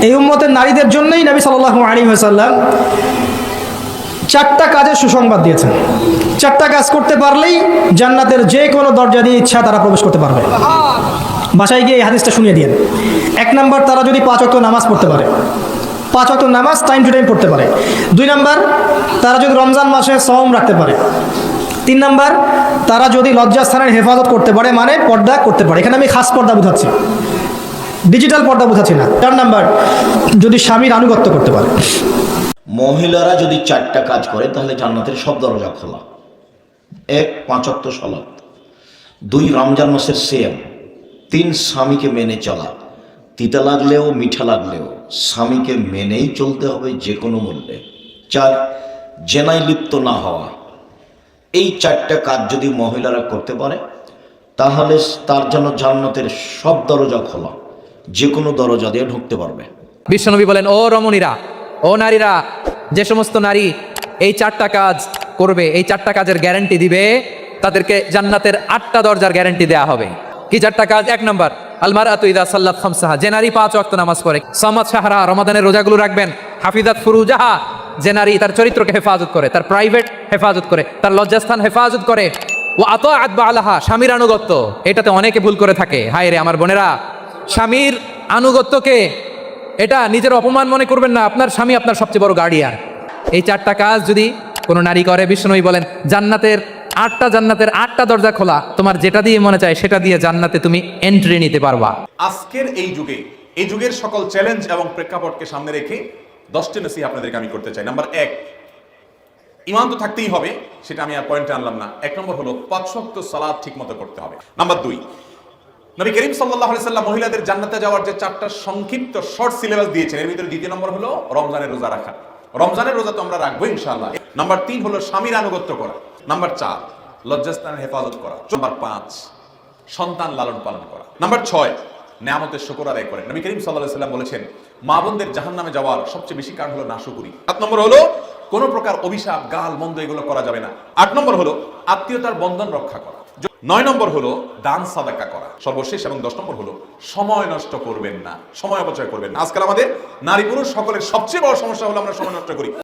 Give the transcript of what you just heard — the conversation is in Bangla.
এই উম্মতের নারীদের জন্যই নবী সাল্লাল্লাহু আলাইহি ওয়াসাল্লাম চারটা কাজের সুসংবাদ দিয়েছেন। চারটা কাজ করতে পারলেই জান্নাতের যে কোনো দরজা দিয়ে ইচ্ছা তারা প্রবেশ করতে পারবে। বাসায় গিয়ে এই হাদিসটা শুনিয়ে দিয়েন। 1 নাম্বার, তারা যদি 5 ওয়াক্ত নামাজ পড়তে পারে, 5 ওয়াক্ত নামাজ টাইম টু টাইম পড়তে পারে। 2 নাম্বার, তারা যদি রমজান মাসে সওম রাখতে পারে। 3 নাম্বার, তারা যদি লজ্জাস্থানের হেফাজত করতে পারে, মানে পর্দা করতে পারে। এখানে আমি খাস পর্দা বোঝাচ্ছি, ডিজিটাল পর্দা বোঝাচ্ছি না। 4 নাম্বার, যদি স্বামীর আনুগত্য করতে পারে। মহিলারা যদি 4টা কাজ করে তাহলে জান্নাতের সব দরজা খোলা। 1, 5 ওয়াক্ত সালাত। 2, রমজান মাসের সিয়াম। 3, স্বামীকে মেনে চলা। তিতা লাগলেও মিঠা লাগলেও স্বামীকে মেনেই চলতে হবে যে কোনো মূল্যে। 4, জেনায় লিপ্ত না হওয়া। এই 4টা কাজ যদি মহিলারা করতে পারে তাহলে তার জন্য জান্নাতের সব দরজা খোলা, যে কোনো দরজা দিয়ে ঢুকতে পারবে। বিশ্বনবী বলেন, ও রমণীরা, ও নারীরা, যে সমস্ত নারী এই 4টা কাজ করবে, এই 4টা কাজের গ্যারান্টি দিবে, তাদেরকে জান্নাতের 8টা দরজার গ্যারান্টি দেয়া হবে। কি 4টা কাজ? 1 নম্বর, আলমারআতু ইযা সাল্লাত খামসাহা, যে নারী 5 ওয়াক্ত নামাজ পড়ে। সামাত শাহরা, রমাদানের রোজাগুলো রাখবেন। হাফিজাত ফুরুজাহা, যে নারী তার চরিত্রকে হেফাজত করে, তার প্রাইভেট হেফাজত করে, তার লজ্জাস্থান হেফাজত করে। ও আতাআত বালাহা, স্বামীর আনুগত্য। এটাতে অনেকে ভুল করে থাকে। হায় রে আমার বোনেরা, স্বামীর আনুগত্যকে এটা নিজের অপমান মনে করবেন না। আপনার স্বামী আপনার সবচেয়ে বড় গার্ডিয়ান। এই 4টা কাজ যদি কোনো নারী করে, বিষ্ণুনবী বলেন জান্নাতের 8টা দরজা খোলা। তোমার যেটা দিয়ে মনে চায় সেটা দিয়ে জান্নাতে তুমি এন্ট্রি নিতে পারবা। আজকের এই যুগের সকল চ্যালেঞ্জ এবং প্রেক্ষাপটকে সামনে রেখে 10টি নসিহত আপনাদেরকে আমি করতে চাই। নাম্বার 1, ঈমান তো থাকতেই হবে, সেটা আমি আর পয়েন্টে আনলাম না। 1 নম্বর হলো 5 ওয়াক্ত সালাত ঠিকমতো করতে হবে। নাম্বার 2, নবী করিম সাল্লাল্লাহু আলাইহি সাল্লাম মহিলাদের জান্নাতে যাওয়ার যে 4টা সংক্ষিপ্ত শর্ট সিলেবাস দিয়েছেন, এর ভিতরে 2 নম্বর হলো রমজানের রোজা রাখা। রমজানের রোজা তো আমরা রাখবো ইনশাআল্লাহ। নাম্বার 3 হলো স্বামীর আনুগত্য করা। নাম্বার 4, লজ্জাস্থানের হেফাজত করা। নাম্বার 5, সন্তান লালন পালন করা। নাম্বার 6, নেয়ামতের শুকর আদায় করেন। নবী করিম সাল্লাল্লাহু আলাইহি সাল্লাম বলেছেন, মা বোনদের জাহান্নামে যাওয়ার সবচেয়ে বেশি কারণ হলো নাশকরি। 7 নম্বর হলো কোন প্রকার অভিশাপ, গাল মন্দ এগুলো করা যাবে না। 8 নম্বর হলো আত্মীয়তার বন্ধন রক্ষা করা। 9 নম্বর হলো দান সাদাকা করা। সর্বশেষ এবং 10 নম্বর হলো সময় নষ্ট করবেন না, সময় অপচয় করবেন না। আজকাল আমাদের নারী পুরুষ সকলের সবচেয়ে বড় সমস্যা হলো আমরা সময় নষ্ট করি।